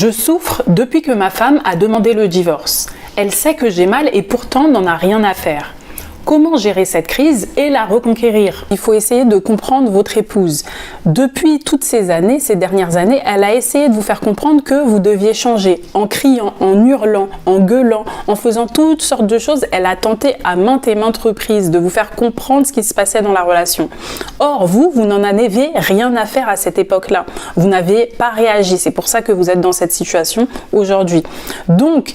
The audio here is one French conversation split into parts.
Je souffre depuis que ma femme a demandé le divorce. Elle sait que j'ai mal et pourtant n'en a rien à faire. Comment gérer cette crise et la reconquérir? Il faut essayer de comprendre votre épouse. Depuis toutes ces années, ces dernières années, elle a essayé de vous faire comprendre que vous deviez changer. En criant, en hurlant, en gueulant, en faisant toutes sortes de choses, elle a tenté à maintes et maintes reprises de vous faire comprendre ce qui se passait dans la relation. Or, vous n'en avez rien à faire à cette époque-là. Vous n'avez pas réagi. C'est pour ça que vous êtes dans cette situation aujourd'hui. Donc,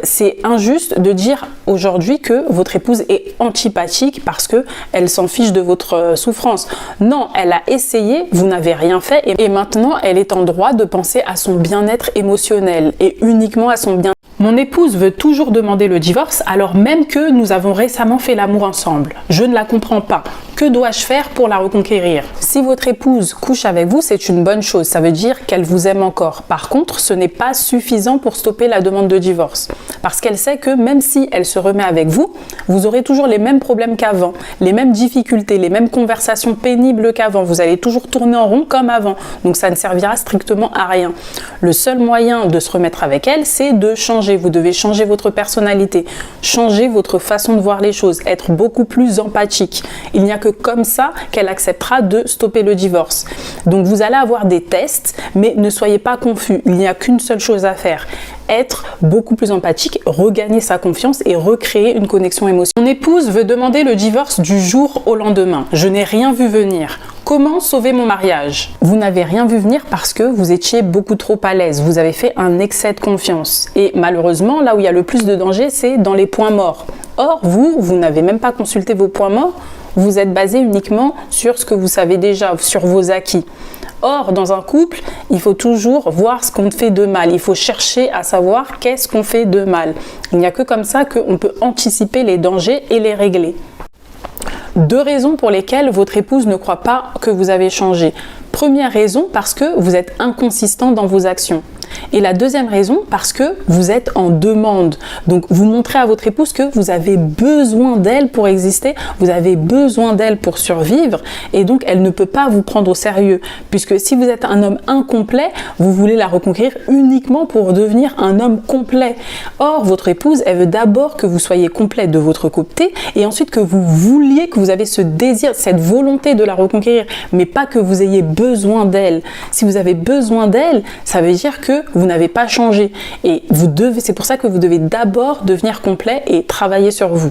c'est injuste de dire aujourd'hui que votre épouse est antipathique parce que elle s'en fiche de votre souffrance. Non, elle a essayé, vous n'avez rien fait et maintenant elle est en droit de penser à son bien-être émotionnel et uniquement à son bien-être. Mon épouse veut toujours demander le divorce alors même que nous avons récemment fait l'amour ensemble. Je ne la comprends pas. Que dois-je faire pour la reconquérir? Si votre épouse couche avec vous, c'est une bonne chose. Ça veut dire qu'elle vous aime encore. Par contre, ce n'est pas suffisant pour stopper la demande de divorce. Parce qu'elle sait que même si elle se remet avec vous, vous aurez toujours les mêmes problèmes qu'avant, les mêmes difficultés, les mêmes conversations pénibles qu'avant. Vous allez toujours tourner en rond comme avant. Donc ça ne servira strictement à rien. Le seul moyen de se remettre avec elle, c'est de changer. Vous devez changer votre personnalité, changer votre façon de voir les choses, être beaucoup plus empathique. Il n'y a que comme ça qu'elle acceptera de stopper le divorce. Donc vous allez avoir des tests, mais ne soyez pas confus. Il n'y a qu'une seule chose à faire. Être beaucoup plus empathique, regagner sa confiance et recréer une connexion émotionnelle. Mon épouse veut demander le divorce du jour au lendemain. Je n'ai rien vu venir. Comment sauver mon mariage? Vous n'avez rien vu venir parce que vous étiez beaucoup trop à l'aise. Vous avez fait un excès de confiance. Et malheureusement, là où il y a le plus de danger, c'est dans les points morts. Or, vous n'avez même pas consulté vos points morts. Vous êtes basé uniquement sur ce que vous savez déjà, sur vos acquis. Or, dans un couple, il faut toujours voir ce qu'on fait de mal. Il faut chercher à savoir qu'est-ce qu'on fait de mal. Il n'y a que comme ça qu'on peut anticiper les dangers et les régler. 2 raisons pour lesquelles votre épouse ne croit pas que vous avez changé. Première raison, parce que vous êtes inconsistant dans vos actions. Et la deuxième raison, parce que vous êtes en demande. Donc, vous montrez à votre épouse que vous avez besoin d'elle pour exister, vous avez besoin d'elle pour survivre, et donc elle ne peut pas vous prendre au sérieux. Puisque si vous êtes un homme incomplet, vous voulez la reconquérir uniquement pour devenir un homme complet. Or, votre épouse, elle veut d'abord que vous soyez complet de votre côté, et ensuite que vous vouliez, que vous avez ce désir, cette volonté de la reconquérir, mais pas que vous ayez besoin d'elle. Si vous avez besoin d'elle, ça veut dire que vous n'avez pas changé. Et c'est pour ça que vous devez d'abord devenir complet et travailler sur vous.